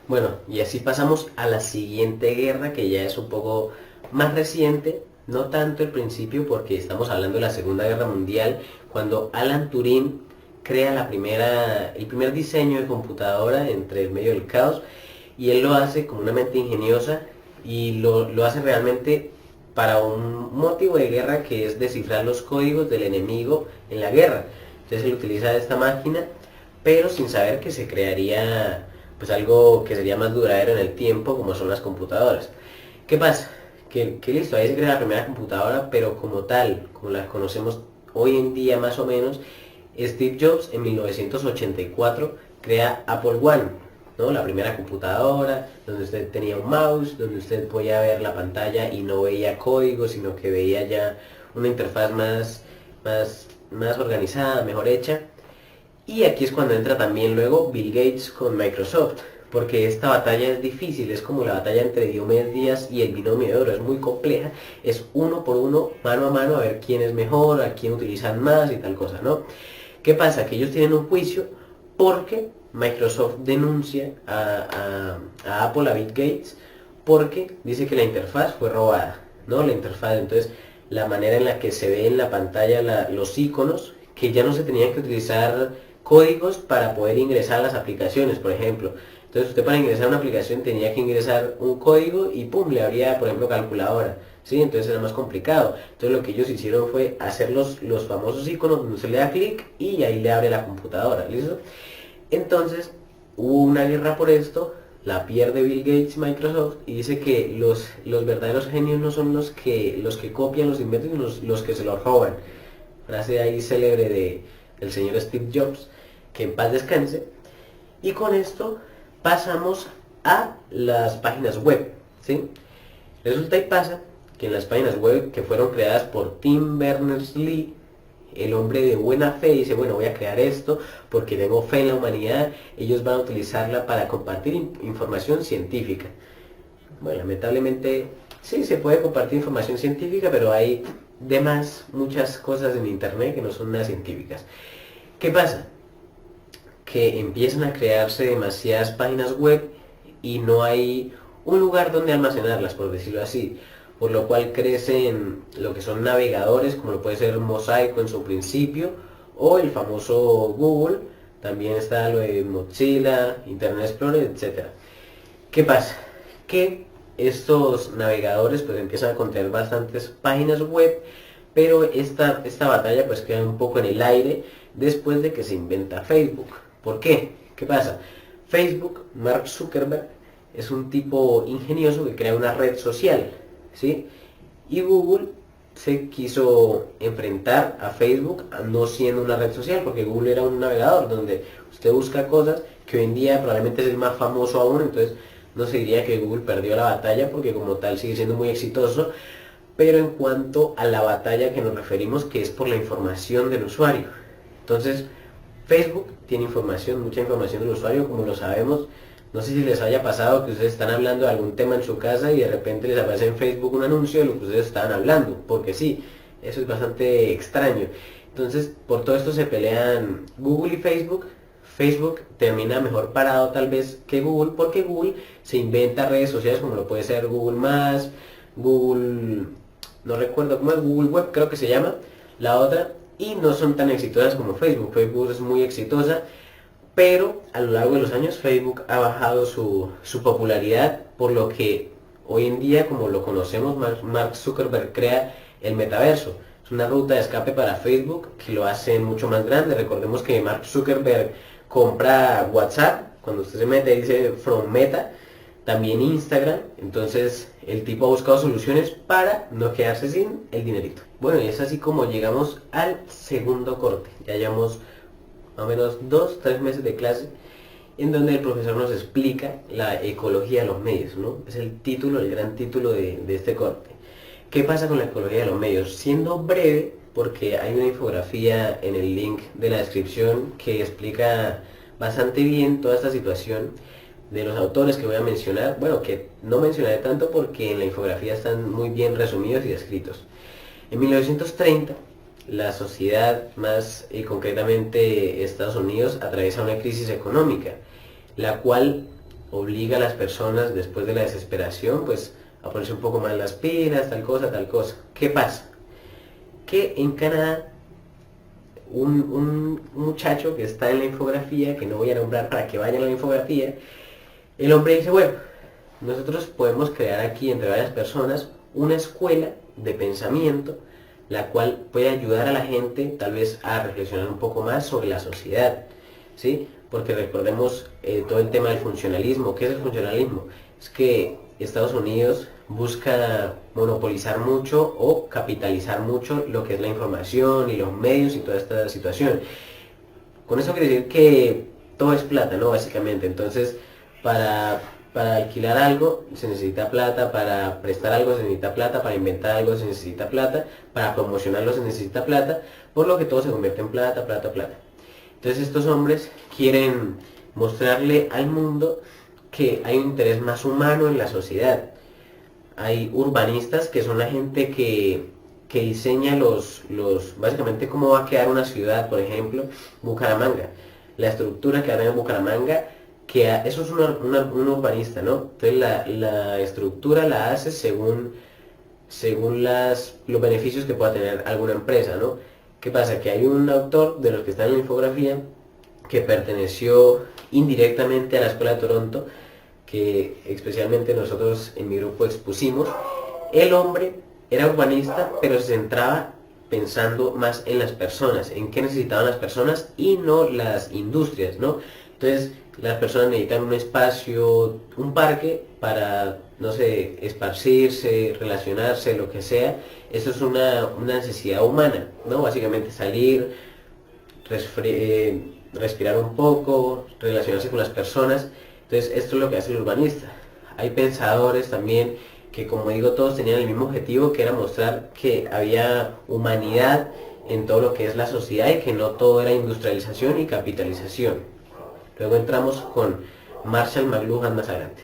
Bueno, y así pasamos a la siguiente guerra, que ya es un poco más reciente, no tanto el principio porque estamos hablando de la Segunda Guerra Mundial, cuando Alan Turing crea el primer diseño de computadora entre el medio del caos, y él lo hace con una mente ingeniosa y lo hace realmente para un motivo de guerra, que es descifrar los códigos del enemigo en la guerra. Entonces él utiliza esta máquina, pero sin saber que se crearía pues algo que sería más duradero en el tiempo, como son las computadoras. ¿Qué pasa? Que listo, ahí se crea la primera computadora, pero como tal, como la conocemos hoy en día más o menos, Steve Jobs en 1984 crea Apple One, ¿no? La primera computadora, donde usted tenía un mouse, donde usted podía ver la pantalla y no veía código, sino que veía ya una interfaz más organizada, mejor hecha. Y aquí es cuando entra también luego Bill Gates con Microsoft, porque esta batalla es difícil, es como la batalla entre Diomedes Díaz y el binomio de oro, es muy compleja, es uno por uno, mano a mano, a ver quién es mejor, a quién utilizan más y tal cosa, ¿no? ¿Qué pasa? Que ellos tienen un juicio porque Microsoft denuncia a Apple, a Bill Gates, porque dice que la interfaz fue robada, ¿no? La interfaz, entonces la manera en la que se ve en la pantalla los iconos, que ya no se tenían que utilizar códigos para poder ingresar a las aplicaciones, por ejemplo. Entonces usted para ingresar a una aplicación tenía que ingresar un código y pum, le abría, por ejemplo, calculadora. ¿Sí? Entonces era más complicado. Entonces lo que ellos hicieron fue hacer los famosos iconos donde se le da clic y ahí le abre la computadora. ¿Listo? Entonces hubo una guerra por esto, la pierde Bill Gates y Microsoft, y dice que los verdaderos genios no son los que copian los inventos, sino los que se los roban. Frase ahí célebre del señor Steve Jobs, que en paz descanse. Y con esto pasamos a las páginas web, ¿sí? Resulta y pasa que en las páginas web que fueron creadas por Tim Berners-Lee, el hombre de buena fe dice, bueno, voy a crear esto porque tengo fe en la humanidad, ellos van a utilizarla para compartir información científica. Bueno, lamentablemente sí se puede compartir información científica, pero hay demás muchas cosas en internet que no son nada científicas. ¿Qué pasa? Que empiezan a crearse demasiadas páginas web y no hay un lugar donde almacenarlas, por decirlo así, por lo cual crecen lo que son navegadores, como lo puede ser Mosaico en su principio, o el famoso Google, también está lo de Mozilla, Internet Explorer, etcétera. ¿Qué pasa? Que estos navegadores pues empiezan a contener bastantes páginas web, pero esta batalla pues queda un poco en el aire después de que se inventa Facebook. ¿Por qué? ¿Qué pasa? Facebook, Mark Zuckerberg, es un tipo ingenioso que crea una red social, ¿sí? Y Google se quiso enfrentar a Facebook no siendo una red social, porque Google era un navegador donde usted busca cosas que hoy en día probablemente es el más famoso aún, entonces no se diría que Google perdió la batalla porque como tal sigue siendo muy exitoso, pero en cuanto a la batalla que nos referimos, que es por la información del usuario. Entonces, Facebook tiene información, mucha información del usuario, como lo sabemos. No sé si les haya pasado que ustedes están hablando de algún tema en su casa y de repente les aparece en Facebook un anuncio de lo que ustedes estaban hablando, porque sí, eso es bastante extraño. Entonces, por todo esto se pelean Google y Facebook. Facebook termina mejor parado tal vez que Google, porque Google se inventa redes sociales como lo puede ser Google+, Google, no recuerdo cómo es, Google Web creo que se llama, la otra, y no son tan exitosas como Facebook. Facebook es muy exitosa, pero a lo largo de los años Facebook ha bajado su popularidad, por lo que hoy en día, como lo conocemos, Mark Zuckerberg crea el metaverso. Es una ruta de escape para Facebook que lo hace mucho más grande. Recordemos que Mark Zuckerberg compra WhatsApp, cuando usted se mete dice From Meta, también Instagram, entonces el tipo ha buscado soluciones para no quedarse sin el dinerito. Bueno, y es así como llegamos al segundo corte. Ya llevamos más o menos 2, 3 meses de clase en donde el profesor nos explica la ecología de los medios, ¿no? Es el título, el gran título de este corte. ¿Qué pasa con la ecología de los medios? Siendo breve, porque hay una infografía en el link de la descripción que explica bastante bien toda esta situación de los autores que voy a mencionar, bueno, que no mencionaré tanto porque en la infografía están muy bien resumidos y descritos. En 1930, la sociedad, más concretamente Estados Unidos, atraviesa una crisis económica, la cual obliga a las personas después de la desesperación pues a ponerse un poco más las pilas, tal cosa, tal cosa. ¿Qué pasa? Que en Canadá un muchacho que está en la infografía, que no voy a nombrar para que vayan a la infografía, el hombre dice, bueno, nosotros podemos crear aquí entre varias personas una escuela de pensamiento, la cual puede ayudar a la gente tal vez a reflexionar un poco más sobre la sociedad, ¿sí? Porque recordemos todo el tema del funcionalismo. ¿Qué es el funcionalismo? Es que Estados Unidos busca monopolizar mucho o capitalizar mucho lo que es la información y los medios y toda esta situación. Con eso quiere decir que todo es plata, ¿no? Básicamente. Entonces, para alquilar algo se necesita plata, para prestar algo se necesita plata, para inventar algo se necesita plata, para promocionarlo se necesita plata, por lo que todo se convierte en plata, plata, plata. Entonces estos hombres quieren mostrarle al mundo que hay un interés más humano en la sociedad. Hay urbanistas que son la gente que diseña básicamente cómo va a quedar una ciudad, por ejemplo, Bucaramanga. La estructura que va a tener Bucaramanga, eso es un urbanista, ¿no? Entonces la estructura la hace según los beneficios que pueda tener alguna empresa, ¿no? ¿Qué pasa? Que hay un autor de los que están en la infografía que perteneció indirectamente a la Escuela de Toronto, que especialmente nosotros en mi grupo expusimos. El hombre era urbanista, pero se centraba pensando más en las personas, en qué necesitaban las personas y no las industrias, ¿no? Entonces, las personas necesitan un espacio, un parque para, no sé, esparcirse, relacionarse, lo que sea. Eso es una necesidad humana, ¿no? Básicamente salir, respirar un poco, relacionarse con las personas. Entonces, esto es lo que hace el urbanista. Hay pensadores también que, como digo, todos tenían el mismo objetivo, que era mostrar que había humanidad en todo lo que es la sociedad y que no todo era industrialización y capitalización. Luego entramos con Marshall McLuhan más adelante.